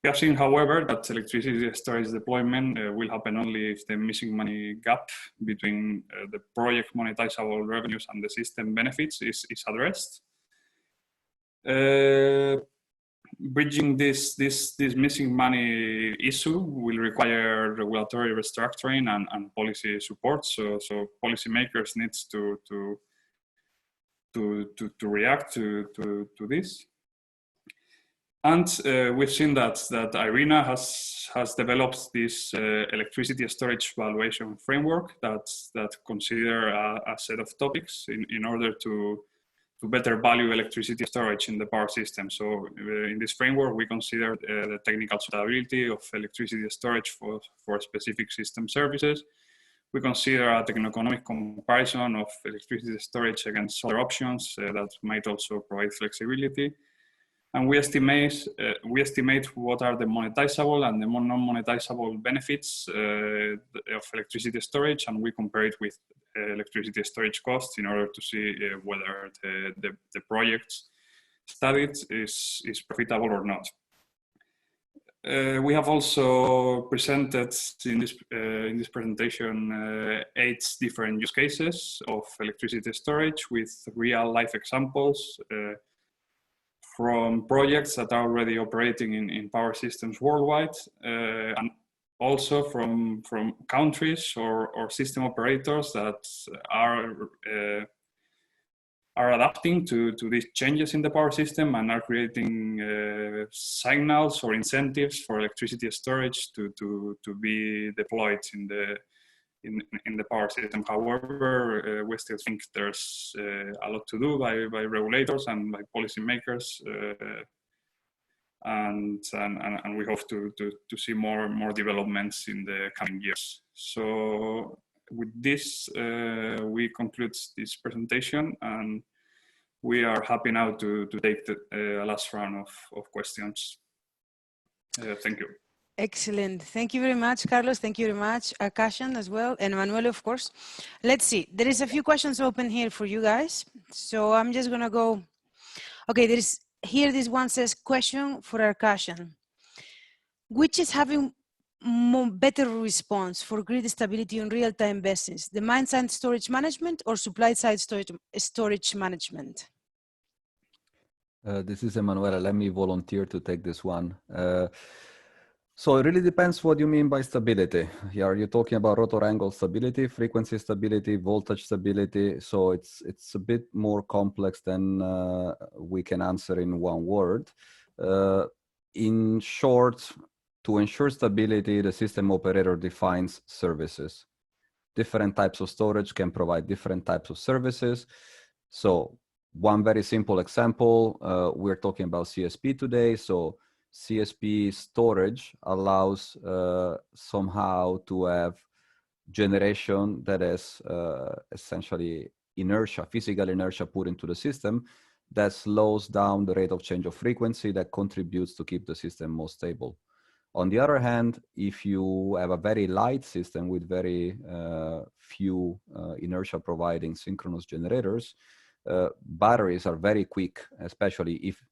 We have seen, however, that electricity storage deployment will happen only if the missing money gap between the project monetizable revenues and the system benefits is addressed. Bridging this missing money issue will require regulatory restructuring and policy support. So policymakers need to react to this. And we've seen that IRENA has developed this electricity storage valuation framework that consider a set of topics in order to better value electricity storage in the power system. So in this framework, we consider the technical suitability of electricity storage for specific system services. We consider a techno-economic comparison of electricity storage against other options that might also provide flexibility. And we estimate what are the monetizable and the non-monetizable benefits of electricity storage, and we compare it with electricity storage costs in order to see whether the project studied is profitable or not. We have also presented in this presentation 8 different use cases of electricity storage with real-life examples from projects that are already operating in power systems worldwide, and also from countries or system operators that are adapting to these changes in the power system and are creating signals or incentives for electricity storage to be deployed in the power system. However, we still think there's a lot to do by regulators and by policymakers, and we hope to see more developments in the coming years. So with this, we conclude this presentation, and we are happy now to take the last round of questions. Thank you. Excellent. Thank you very much, Carlos. Thank you very much, Akashan as well, and Manuel, of course. Let's see. There is a few questions open here for you guys. So I'm just going to go. Okay, this one says, question for Akashan. Which is having better response for grid stability on real-time basis, demand-side storage management or supply-side storage management? This is Emanuele. Let me volunteer to take this one. So it really depends what you mean by stability. Are you talking about rotor angle stability, frequency stability, voltage stability? So it's a bit more complex than we can answer in one word. In short, to ensure stability, the system operator defines services. Different types of storage can provide different types of services. So one very simple example, we're talking about CSP today. So CSP storage allows somehow to have generation that is essentially inertia, physical inertia put into the system that slows down the rate of change of frequency that contributes to keep the system more stable. On the other hand, if you have a very light system with very few inertia providing synchronous generators, batteries are very quick, especially if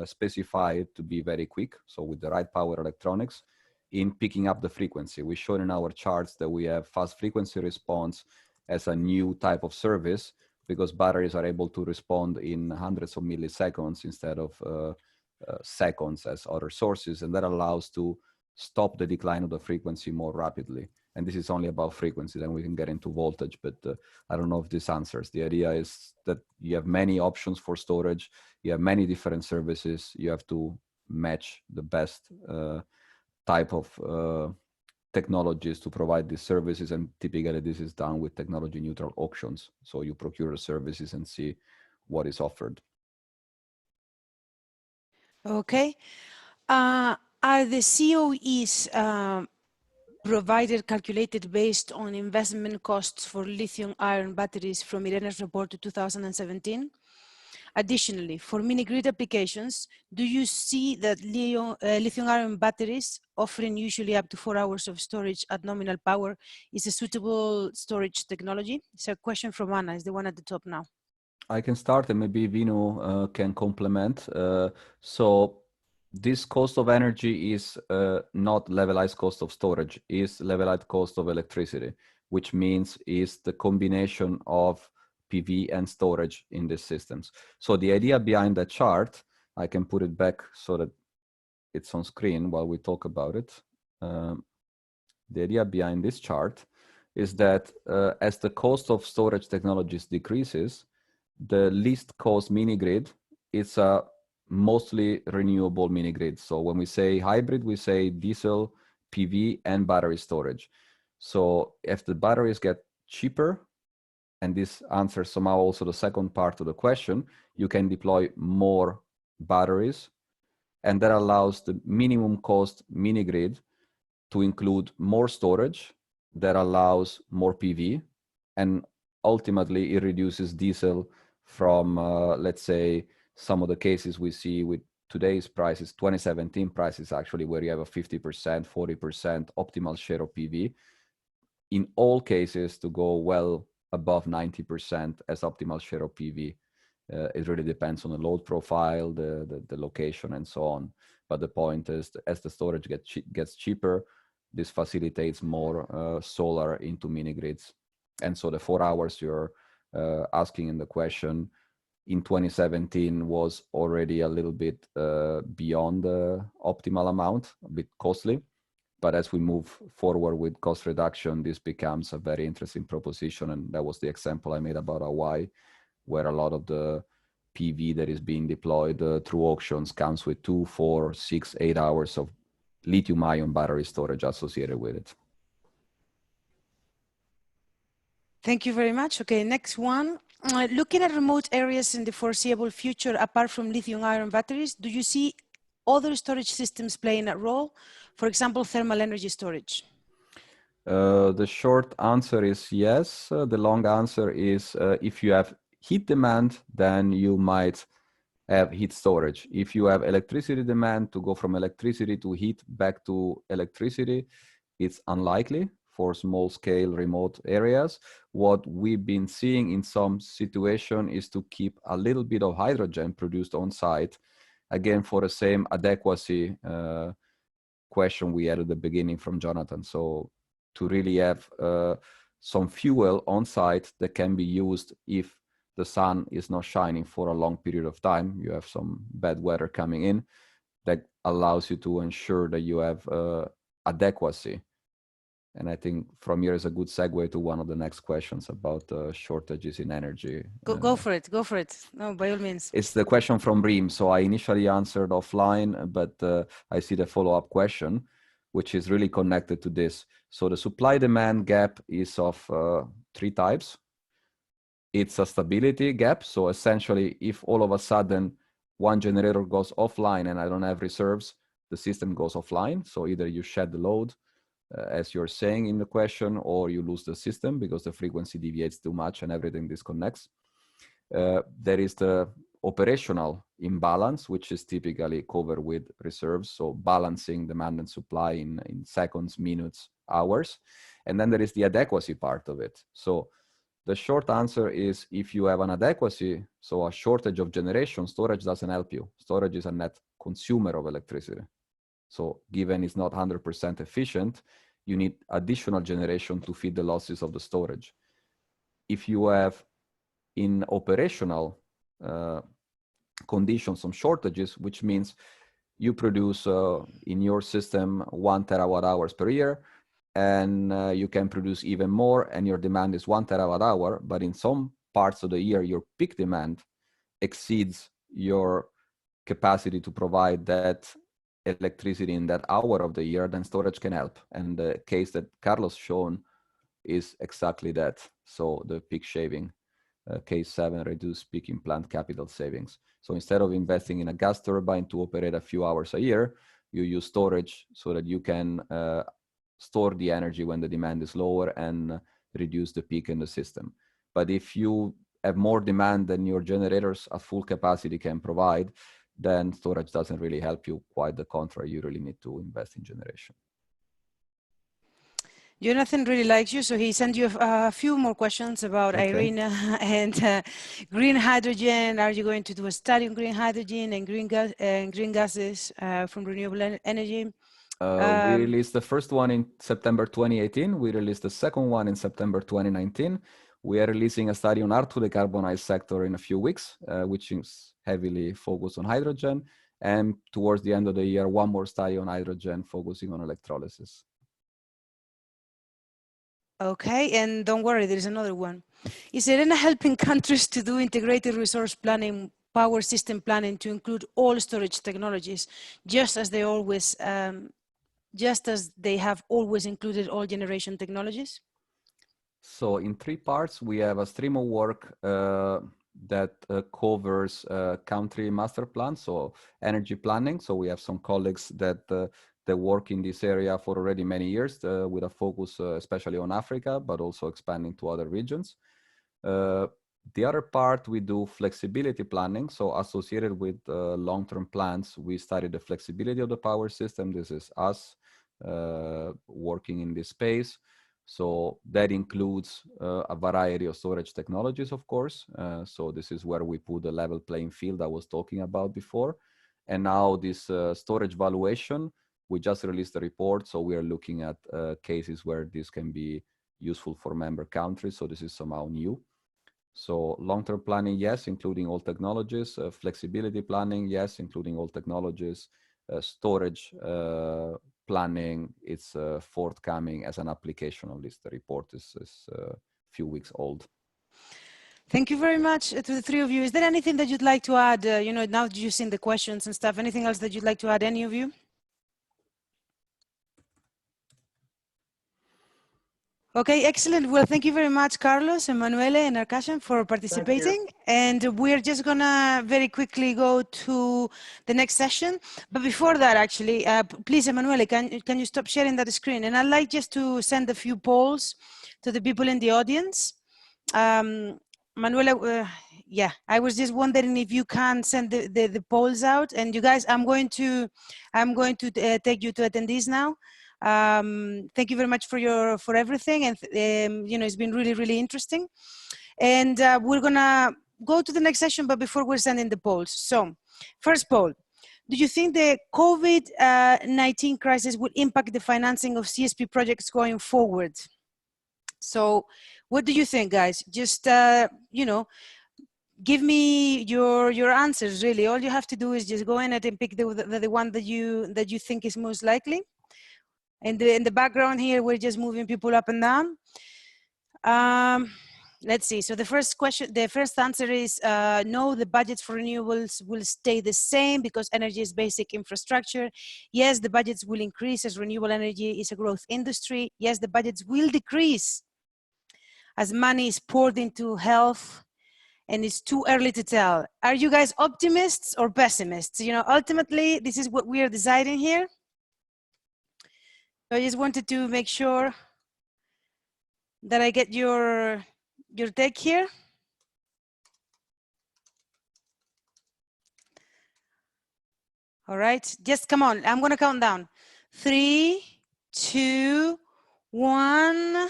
specified to be very quick, so with the right power electronics, in picking up the frequency. We showed in our charts that we have fast frequency response as a new type of service, because batteries are able to respond in hundreds of milliseconds instead of seconds as other sources, and that allows to stop the decline of the frequency more rapidly. And this is only about frequency, then we can get into voltage, but I don't know if this answers. The idea is that you have many options for storage, you have many different services, you have to match the best type of technologies to provide these services, and typically this is done with technology neutral auctions. So you procure the services and see what is offered. Okay. Are the COEs provided calculated based on investment costs for lithium-ion batteries from Irena's report to 2017? Additionally, for mini-grid applications, do you see that lithium-ion batteries offering usually up to 4 hours of storage at nominal power is a suitable storage technology? It's a question from Anna, is the one at the top now. I can start and maybe Vino can complement. So this cost of energy is not levelized cost of storage, is levelized cost of electricity, which means is the combination of PV and storage in these systems. So the idea behind that chart, I can put it back so that it's on screen while we talk about it. The idea behind this chart is that as the cost of storage technologies decreases, the least cost mini grid is a mostly renewable mini grid. So when we say hybrid, we say diesel, PV, and battery storage. So if the batteries get cheaper, and this answers somehow also the second part of the question, you can deploy more batteries, and that allows the minimum cost mini grid to include more storage that allows more PV, and ultimately it reduces diesel from, let's say, some of the cases we see with today's prices, 2017 prices actually, where you have a 50%, 40% optimal share of PV. In all cases, to go well above 90% as optimal share of PV. It really depends on the load profile, the location, and so on. But the point is, as the storage gets cheaper, this facilitates more solar into mini grids. And so the 4 hours you're asking in the question in 2017 was already a little bit beyond the optimal amount, a bit costly. But as we move forward with cost reduction, this becomes a very interesting proposition. And that was the example I made about Hawaii, where a lot of the PV that is being deployed through auctions comes with 2, 4, 6, 8 hours of lithium-ion battery storage associated with it. Thank you very much. Okay, next one. Looking at remote areas in the foreseeable future, apart from lithium-ion batteries, do you see other storage systems playing a role? For example, thermal energy storage? The short answer is yes. The long answer is if you have heat demand, then you might have heat storage. If you have electricity demand to go from electricity to heat back to electricity, it's unlikely for small scale remote areas. What we've been seeing in some situation is to keep a little bit of hydrogen produced on site, again, for the same adequacy question we had at the beginning from Jonathan. So to really have some fuel on site that can be used if the sun is not shining for a long period of time, you have some bad weather coming in, that allows you to ensure that you have adequacy. And I think from here is a good segue to one of the next questions about shortages in energy. Go for it, go for it. No, by all means. It's the question from Reem. So I initially answered offline, but I see the follow-up question, which is really connected to this. So the supply-demand gap is of 3 types. It's a stability gap. So essentially, if all of a sudden one generator goes offline and I don't have reserves, the system goes offline. So either you shed the load, as you're saying in the question, or you lose the system because the frequency deviates too much and everything disconnects. There is the operational imbalance, which is typically covered with reserves, so balancing demand and supply in seconds, minutes, hours. And then there is the adequacy part of it. So the short answer is, if you have an adequacy, so a shortage of generation, storage doesn't help you. Storage is a net consumer of electricity. So given it's not 100% efficient, you need additional generation to feed the losses of the storage. If you have in operational conditions some shortages, which means you produce in your system 1 terawatt hours per year, and you can produce even more, and your demand is 1 terawatt hour, but in some parts of the year, your peak demand exceeds your capacity to provide that electricity in that hour of the year, then storage can help. And the case that Carlos shown is exactly that. So the peak shaving, case 7, reduce peak in plant capital savings. So instead of investing in a gas turbine to operate a few hours a year, you use storage so that you can store the energy when the demand is lower and reduce the peak in the system. But if you have more demand than your generators at full capacity can provide, then storage doesn't really help you. Quite the contrary, you really need to invest in generation. Jonathan really likes you, so he sent you a few more questions about Irene and green hydrogen. Are you going to do a study on green hydrogen and green gases from renewable energy? We released the first one in September 2018. We released the second one in September 2019. We are releasing a study on hard to decarbonize sector in a few weeks, which is heavily focused on hydrogen. And towards the end of the year, one more study on hydrogen focusing on electrolysis. Okay, and don't worry, there is another one. Is Serena helping countries to do integrated resource planning, power system planning to include all storage technologies, just as they always, just as they have always included all generation technologies? So in 3 parts, we have a stream of work that covers country master plan, so energy planning. So we have some colleagues that work in this area for already many years with a focus especially on Africa, but also expanding to other regions. The other part, we do flexibility planning. So associated with long-term plans, we study the flexibility of the power system. This is us working in this space. So that includes a variety of storage technologies, of course. So this is where we put the level playing field I was talking about before. And now this storage valuation, we just released a report. So we are looking at cases where this can be useful for member countries. So this is somehow new. So long-term planning, yes, including all technologies. Flexibility planning, yes, including all technologies. Storage planning, it's forthcoming as an application on this. The report is a few weeks old. Thank you very much to the 3 of you. Is there anything that you'd like to add? You know, now that you've seen the questions and stuff, anything else that you'd like to add, any of you? Okay, excellent. Well, thank you very much, Carlos, Emanuele, and Arkashan for participating. And we're just gonna very quickly go to the next session. But before that, actually, please, Emanuele, can you stop sharing that screen? And I'd like just to send a few polls to the people in the audience. Manuela, yeah, I was just wondering if you can send the polls out. And you guys, I'm going to take you to attendees now. Thank you very much for everything, and you know, it's been really interesting. And we're gonna go to the next session, but before we're sending the polls. So first poll: do you think the COVID-19 crisis will impact the financing of CSP projects going forward? So what do you think, guys? Just you know, give me your answers. Really, all you have to do is just go in and pick the one that you think is most likely. In the background here, we're just moving people up and down. Let's see. So the first question, the first answer is no, the budgets for renewables will stay the same because energy is basic infrastructure. Yes, the budgets will increase as renewable energy is a growth industry. Yes, the budgets will decrease as money is poured into health, and it's too early to tell. Are you guys optimists or pessimists? You know, ultimately, this is what we are deciding here. I just wanted to make sure that I get your take here. All right, just come on. I'm going to count down. 3, 2, 1,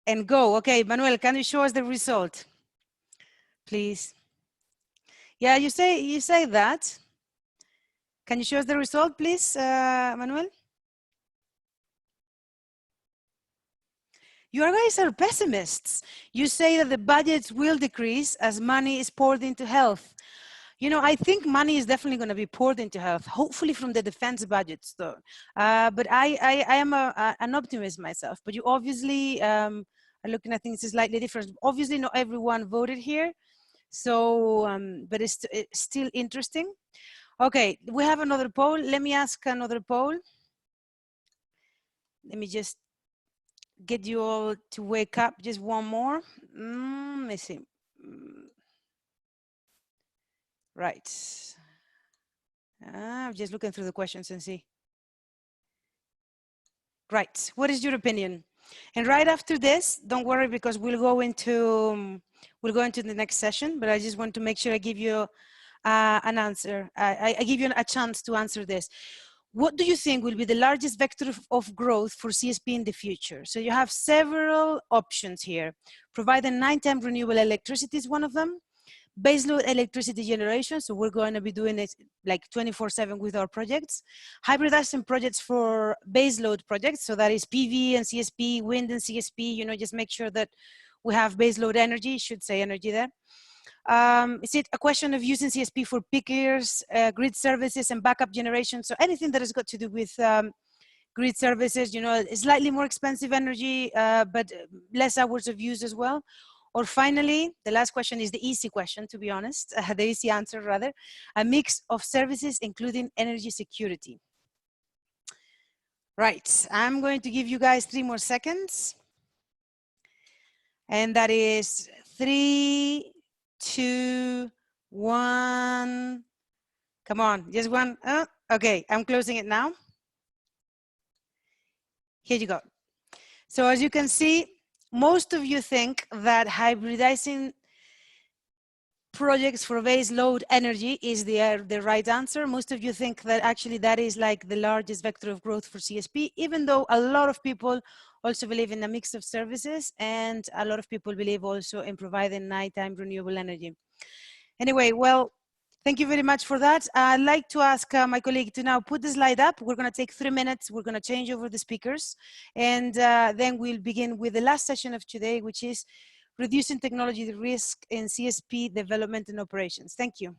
and go. Okay, Manuel, can you show us the result, please? Yeah, you say that. Can you show us the result, please, Manuel? You guys are pessimists. You say that the budgets will decrease as money is poured into health. You know, I think money is definitely going to be poured into health, hopefully from the defense budgets, though. But I am an optimist myself. But you obviously are looking at things slightly different. Obviously, not everyone voted here. So, but it's still interesting. Okay, we have another poll. Let me ask another poll. Let me just get you all to wake up. Just one more. Let me see. Right. I'm just looking through the questions and see. Right. What is your opinion? And right after this, don't worry because we'll go into the next session. But I just want to make sure I give you an answer. I give you a chance to answer this. What do you think will be the largest vector of growth for CSP in the future? So you have several options here. Providing nighttime renewable electricity is one of them. Baseload electricity generation, so we're going to be doing it like 24/7 with our projects. Hybridizing projects for baseload projects, so that is PV and CSP, wind and CSP, you know, just make sure that we have baseload energy, should say energy there. Is it a question of using CSP for pickers, grid services and backup generation? So anything that has got to do with grid services, you know, slightly more expensive energy, but less hours of use as well. Or finally, the last question is the easy question, to be honest, the easy answer rather, a mix of services, including energy security. Right, I'm going to give you guys 3 more seconds. And that is 3, 2, 1. Come on, just one. Okay, I'm closing it now. Here you go. So as you can see, most of you think that hybridizing projects for base load energy is the right answer. Most of you think that actually that is like the largest vector of growth for CSP, even though a lot of people also believe in a mix of services and a lot of people believe also in providing nighttime renewable energy. Anyway, well, thank you very much for that. I'd like to ask my colleague to now put the slide up. We're going to take 3 minutes. We're going to change over the speakers. And then we'll begin with the last session of today, which is reducing technology risk in CSP development and operations. Thank you.